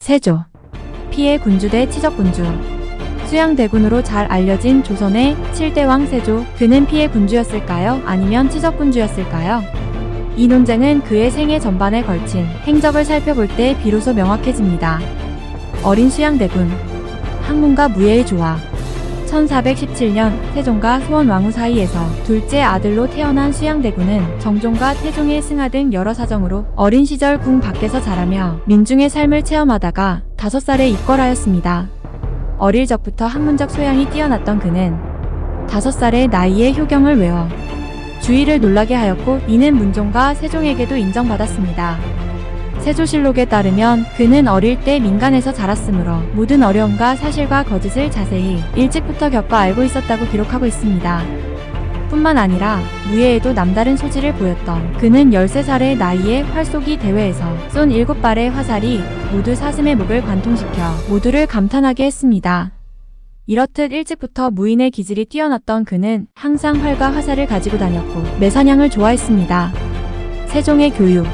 세조, 피해 군주 대 치적군주. 수양대군으로 잘 알려진 조선의 7대 왕 세조, 그는 피해 군주였을까요? 아니면 치적군주였을까요? 이 논쟁은 그의 생애 전반에 걸친 행적을 살펴볼 때 비로소 명확해집니다. 어린 수양대군, 학문과 무예의 조화. 1417년 세종과 소원왕후 사이에서 둘째 아들로 태어난 수양대군은 정종과 태종의 승하 등 여러 사정으로 어린 시절 궁 밖에서 자라며 민중의 삶을 체험하다가 5살에 입궐하였습니다. 어릴 적부터 학문적 소양이 뛰어났던 그는 5살의 나이에 효경을 외워 주위를 놀라게 하였고, 이는 문종과 세종에게도 인정받았습니다. 세조실록에 따르면 그는 어릴 때 민간에서 자랐으므로 모든 어려움과 사실과 거짓을 자세히 일찍부터 겪어 알고 있었다고 기록하고 있습니다. 뿐만 아니라 무예에도 남다른 소질을 보였던 그는 13살의 나이에 활쏘기 대회에서 쏜 7발의 화살이 모두 사슴의 목을 관통시켜 모두를 감탄하게 했습니다. 이렇듯 일찍부터 무인의 기질이 뛰어났던 그는 항상 활과 화살을 가지고 다녔고 매사냥을 좋아했습니다. 세종의 교육.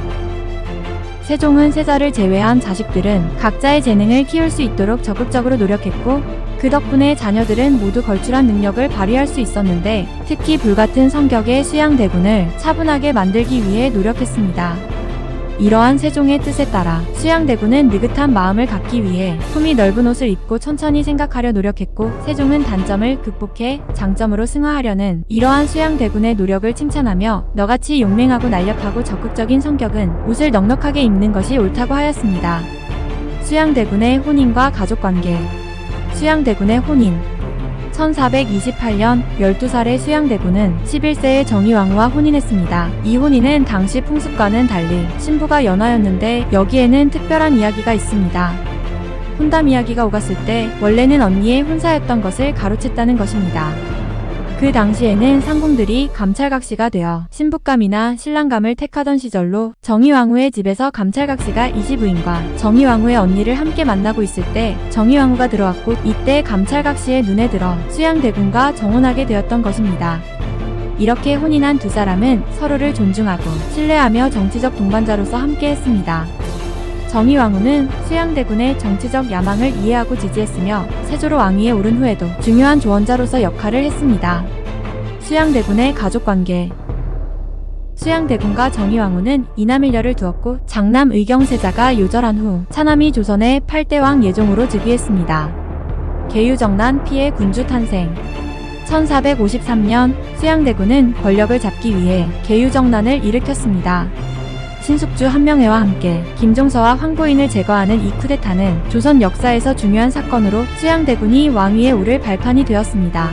세종은 세자를 제외한 자식들은 각자의 재능을 키울 수 있도록 적극적으로 노력했고, 그 덕분에 자녀들은 모두 걸출한 능력을 발휘할 수 있었는데, 특히 불같은 성격의 수양대군을 차분하게 만들기 위해 노력했습니다. 이러한 세종의 뜻에 따라 수양대군은 느긋한 마음을 갖기 위해 품이 넓은 옷을 입고 천천히 생각하려 노력했고, 세종은 단점을 극복해 장점으로 승화하려는 이러한 수양대군의 노력을 칭찬하며 너같이 용맹하고 날렵하고 적극적인 성격은 옷을 넉넉하게 입는 것이 옳다고 하였습니다. 수양대군의 혼인과 가족관계. 수양대군의 혼인. 1428년 12살의 수양대군은 11세의 정의왕후와 혼인했습니다. 이 혼인은 당시 풍습과는 달리 신부가 연하였는데 여기에는 특별한 이야기가 있습니다. 혼담 이야기가 오갔을 때 원래는 언니의 혼사였던 것을 가로챘다는 것입니다. 그 당시에는 상궁들이 감찰각시가 되어 신부감이나 신랑감을 택하던 시절로 정의왕후의 집에서 감찰각시가 이지부인과 정의왕후의 언니를 함께 만나고 있을 때 정의왕후가 들어왔고, 이때 감찰각시의 눈에 들어 수양대군과 정혼하게 되었던 것입니다. 이렇게 혼인한 두 사람은 서로를 존중하고 신뢰하며 정치적 동반자로서 함께 했습니다. 정의왕후는 수양대군의 정치적 야망을 이해하고 지지했으며 세조로 왕위에 오른 후에도 중요한 조언자로서 역할을 했습니다. 수양대군의 가족관계. 수양대군과 정의왕후는 이남일녀를 두었고, 장남 의경세자가 요절한 후 차남이 조선의 8대 왕 예종으로 즉위했습니다. 계유정난 피해 군주 탄생. 1453년 수양대군은 권력을 잡기 위해 계유정난을 일으켰습니다. 신숙주 한명회와 함께 김종서와 황보인을 제거하는 이 쿠데타는 조선 역사에서 중요한 사건으로 수양대군이 왕위에 오를 발판이 되었습니다.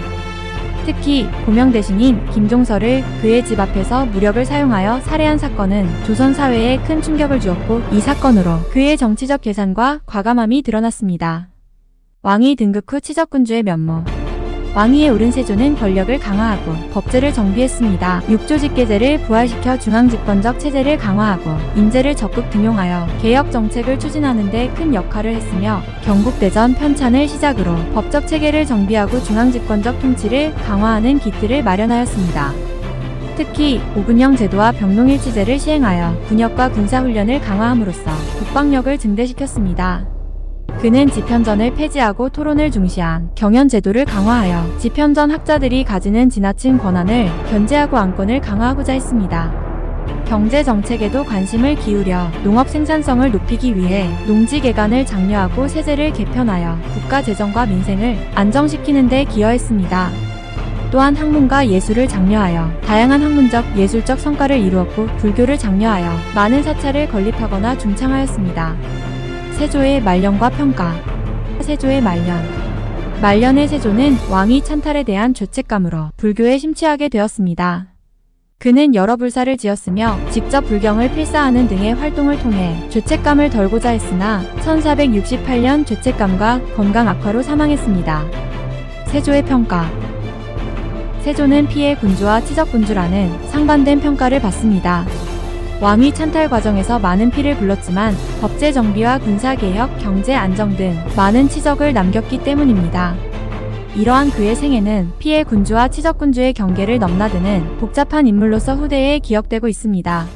특히 고명대신인 김종서를 그의 집 앞에서 무력을 사용하여 살해한 사건은 조선 사회에 큰 충격을 주었고, 이 사건으로 그의 정치적 계산과 과감함이 드러났습니다. 왕위 등극 후 치적군주의 면모. 왕위에 오른 세조는 권력을 강화하고 법제를 정비했습니다. 육조직계제를 부활시켜 중앙집권적 체제를 강화하고 인재를 적극 등용하여 개혁 정책을 추진하는 데 큰 역할을 했으며, 경국대전 편찬을 시작으로 법적 체계를 정비하고 중앙집권적 통치를 강화하는 기틀을 마련하였습니다. 특히 오군영 제도와 병농일치제를 시행하여 군역과 군사훈련을 강화함으로써 국방력을 증대시켰습니다. 그는 지편전을 폐지하고 토론을 중시한 경연제도를 강화하여 지편전 학자들이 가지는 지나친 권한을 견제하고 안건을 강화하고자 했습니다. 경제정책에도 관심을 기울여 농업 생산성을 높이기 위해 농지개간을 장려하고 세제를 개편하여 국가 재정과 민생을 안정시키는 데 기여했습니다. 또한 학문과 예술을 장려하여 다양한 학문적, 예술적 성과를 이루었고, 불교를 장려하여 많은 사찰을 건립하거나 중창하였습니다. 세조의 말년과 평가. 세조의 말년. 말년의 세조는 왕위 찬탈에 대한 죄책감으로 불교에 심취하게 되었습니다. 그는 여러 불사를 지었으며 직접 불경을 필사하는 등의 활동을 통해 죄책감을 덜고자 했으나 1468년 죄책감과 건강 악화로 사망했습니다. 세조의 평가. 세조는 피해 군주와 치적군주라는 상반된 평가를 받습니다. 왕위 찬탈 과정에서 많은 피를 불렀지만 법제 정비와 군사개혁, 경제 안정 등 많은 치적을 남겼기 때문입니다. 이러한 그의 생애는 피해 군주와 치적군주의 경계를 넘나드는 복잡한 인물로서 후대에 기억되고 있습니다.